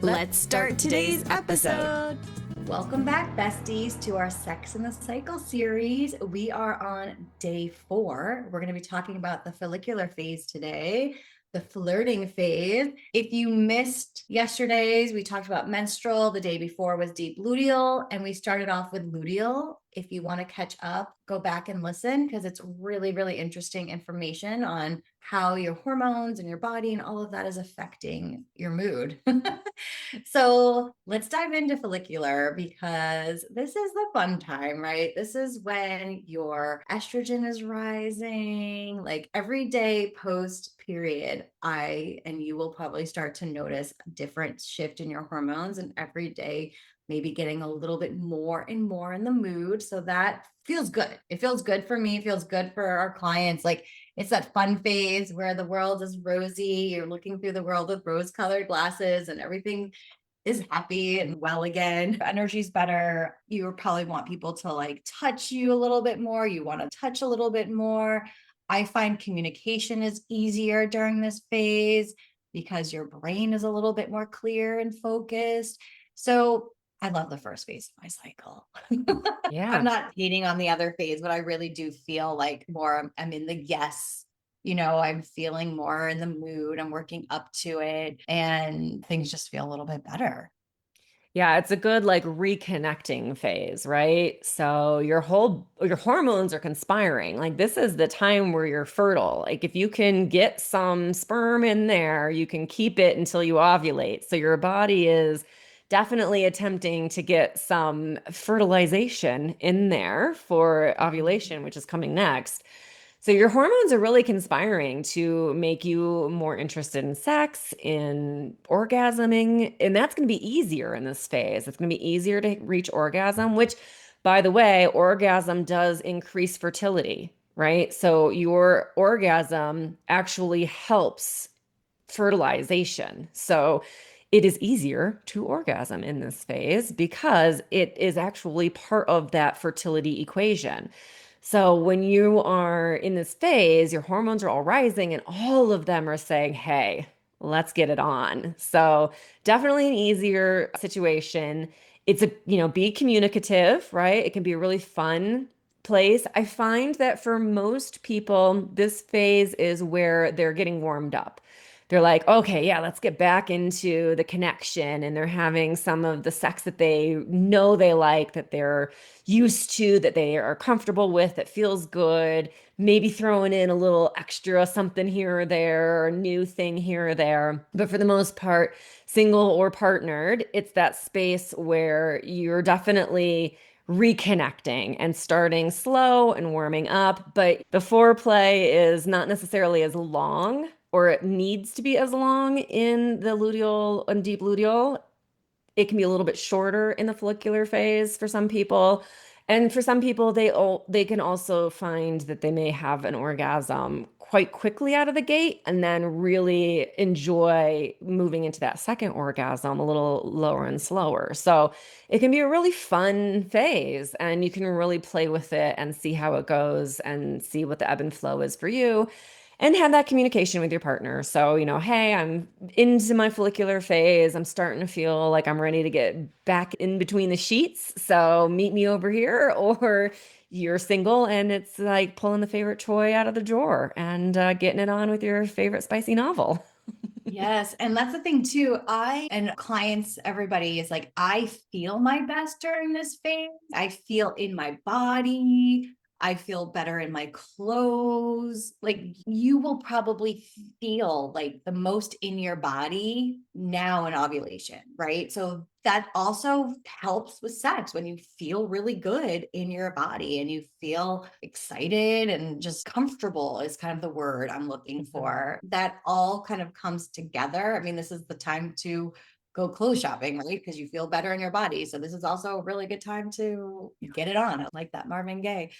Let's start today's episode. Welcome back, besties, to our Sex in the Cycle series. We are on day 4. We're going to be talking about the follicular phase today, the flirting phase. If you missed yesterday's, we talked about menstrual. The day before was deep luteal, and we started off with luteal. If you want to catch up, go back and listen because it's really, really interesting information on how your hormones and your body and all of that is affecting your mood. So let's dive into follicular because this is the fun time, right? This is when your estrogen is rising. Like every day post period, I and you will probably start to notice a different shift in your hormones, and every day maybe getting a little bit more and more in the mood. So that feels good. It feels good for me, it feels good for our clients. Like it's that fun phase where the world is rosy. You're looking through the world with rose-colored glasses and everything is happy and well again. Energy's better. You probably want people to like touch you a little bit more. You want to touch a little bit more. I find communication is easier during this phase because your brain is a little bit more clear and focused. So I love the first phase of my cycle. I'm Yeah. not hating on the other phase, but I really do feel like more I'm in the yes. I'm feeling more in the mood. I'm working up to it and things just feel a little bit better. Yeah, it's a good like reconnecting phase, right? So your hormones are conspiring. Like this is the time where you're fertile. Like if you can get some sperm in there, you can keep it until you ovulate. So your body is definitely attempting to get some fertilization in there for ovulation, which is coming next. So your hormones are really conspiring to make you more interested in sex, in orgasming, and that's going to be easier in this phase. It's going to be easier to reach orgasm, which, by the way, orgasm does increase fertility, right? So your orgasm actually helps fertilization. So it is easier to orgasm in this phase because it is actually part of that fertility equation. So when you are in this phase, your hormones are all rising and all of them are saying, hey, let's get it on. So definitely an easier situation. It's be communicative, right? It can be a really fun place. I find that for most people, this phase is where they're getting warmed up. They're like, okay, yeah, let's get back into the connection. And they're having some of the sex that they know they like, that they're used to, that they are comfortable with, that feels good. Maybe throwing in a little extra something here or there, or a new thing here or there. But for the most part, single or partnered, it's that space where you're definitely reconnecting and starting slow and warming up. But the foreplay is not necessarily as long, or it needs to be as long in the luteal and deep luteal. It can be a little bit shorter in the follicular phase for some people. And for some people, they can also find that they may have an orgasm quite quickly out of the gate and then really enjoy moving into that second orgasm a little lower and slower. So it can be a really fun phase and you can really play with it and see how it goes and see what the ebb and flow is for you and have that communication with your partner. So, hey, I'm into my follicular phase. I'm starting to feel like I'm ready to get back in between the sheets. So, meet me over here. Or you're single and it's like pulling the favorite toy out of the drawer and getting it on with your favorite spicy novel. Yes. And that's the thing too. I and clients, everybody is like, I feel my best during this phase. I feel in my body. I feel better in my clothes. Like you will probably feel like the most in your body now in ovulation, right? So that also helps with sex when you feel really good in your body and you feel excited and just comfortable is kind of the word I'm looking for. That all kind of comes together. I mean, this is the time to go clothes shopping, right? Because you feel better in your body. So this is also a really good time to get it on. I like that Marvin Gaye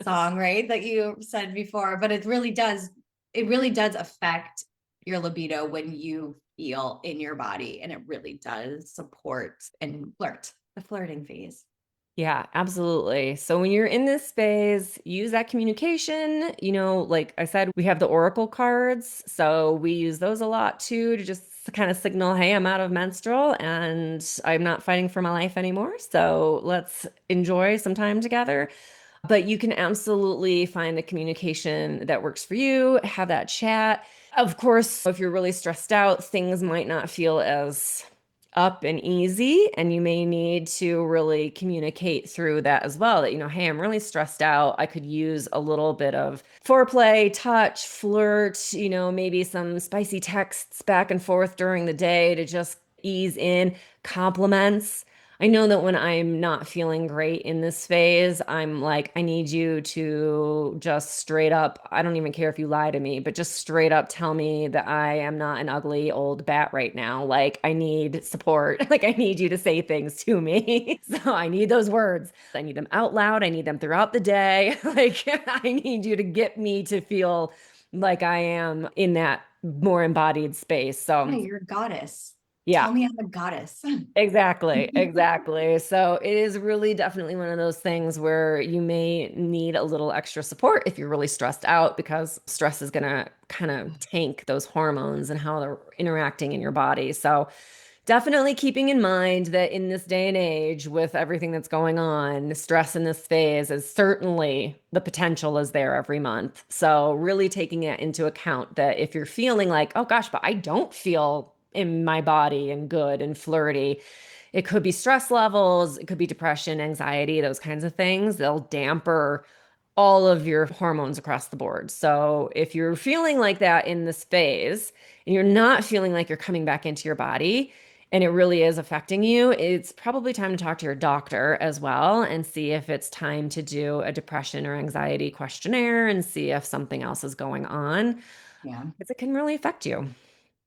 song, right? That you said before, but it really does affect your libido when you feel in your body, and it really does support and the flirting phase. Yeah, absolutely. So when you're in this phase, use that communication. Like I said, we have the oracle cards. So we use those a lot too to just kind of signal, hey, I'm out of menstrual and I'm not fighting for my life anymore. So let's enjoy some time together. But you can absolutely find the communication that works for you, have that chat. Of course, if you're really stressed out, things might not feel as up and easy, and you may need to really communicate through that as well. That, hey, I'm really stressed out. I could use a little bit of foreplay, touch, flirt, maybe some spicy texts back and forth during the day to just ease in, compliments. I know that when I'm not feeling great in this phase, I'm like, I need you to just straight up, I don't even care if you lie to me, but just straight up tell me that I am not an ugly old bat right now. Like, I need support. Like, I need you to say things to me. So I need those words. I need them out loud. I need them throughout the day. Like, I need you to get me to feel like I am in that more embodied space. Yeah, So, you're a goddess. yeah. Tell me I'm a goddess. Exactly, exactly. So it is really definitely one of those things where you may need a little extra support if you're really stressed out, because stress is going to kind of tank those hormones and how they're interacting in your body. So definitely keeping in mind that in this day and age, with everything that's going on, stress in this phase is certainly, the potential is there every month. So really taking it into account, that if you're feeling like, oh gosh, but I don't feel in my body and good and flirty, it could be stress levels, it could be depression, anxiety, those kinds of things. They'll damper all of your hormones across the board. So if you're feeling like that in this phase and you're not feeling like you're coming back into your body and it really is affecting you, it's probably time to talk to your doctor as well and see if it's time to do a depression or anxiety questionnaire and see if something else is going on, Yeah, because it can really affect you.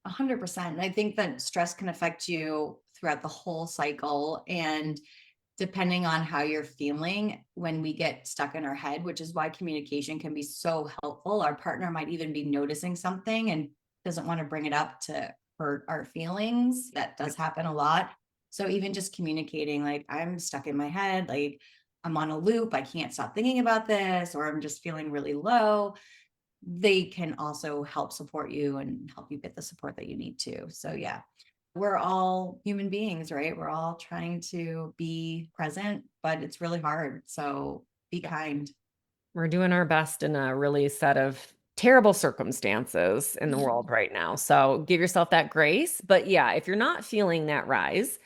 100%. And I think that stress can affect you throughout the whole cycle. And depending on how you're feeling, when we get stuck in our head, which is why communication can be so helpful. Our partner might even be noticing something and doesn't want to bring it up to hurt our feelings. That does happen a lot. So even just communicating, like, I'm stuck in my head, like I'm on a loop, I can't stop thinking about this, or I'm just feeling really low, they can also help support you and help you get the support that you need to. So yeah, we're all human beings, right? We're all trying to be present, but it's really hard. So be kind. We're doing our best in a really set of terrible circumstances in the world right now. So give yourself that grace. But yeah, if you're not feeling that rise,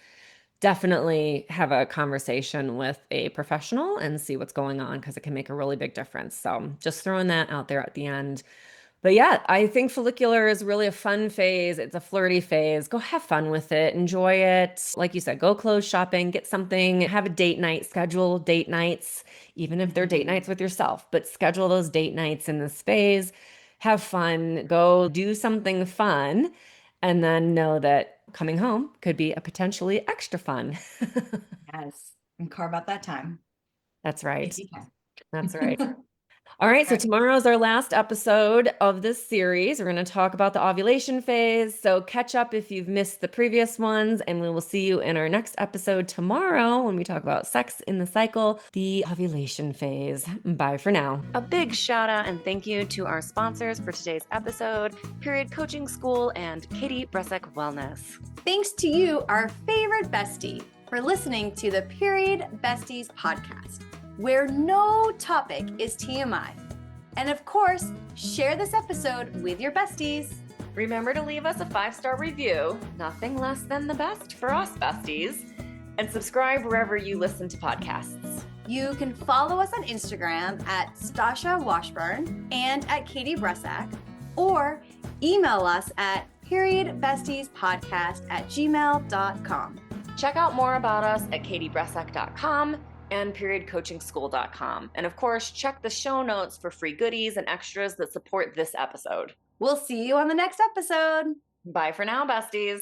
definitely have a conversation with a professional and see what's going on, because it can make a really big difference. So just throwing that out there at the end. But yeah, I think follicular is really a fun phase. It's a flirty phase. Go have fun with it. Enjoy it. Like you said, go clothes shopping, get something, have a date night, schedule date nights, even if they're date Mhm. nights with yourself, but schedule those date nights in this phase. Have fun, go do something fun, and then know that coming home could be a potentially extra fun. Yes. And carve out that time That's if right. you can. That's right. All right, so Okay. tomorrow's our last episode of this series. We're going to talk about the ovulation phase. So catch up if you've missed the previous ones, and we will see you in our next episode tomorrow when we talk about sex in the cycle, the ovulation phase. Bye for now. A big shout out and thank you to our sponsors for today's episode, Period Coaching School and Katie Bresek Wellness. Thanks to you, our favorite bestie, for listening to the Period Besties podcast, where no topic is TMI. And of course, share this episode with your besties. Remember to leave us a 5-star review, nothing less than the best for us besties, and subscribe wherever you listen to podcasts. You can follow us on Instagram at Stasha Washburn and at Katie Bresak, or email us at periodbestiespodcast@gmail.com. Check out more about us at katiebresak.com and periodcoachingschool.com. And of course, check the show notes for free goodies and extras that support this episode. We'll see you on the next episode. Bye for now, besties.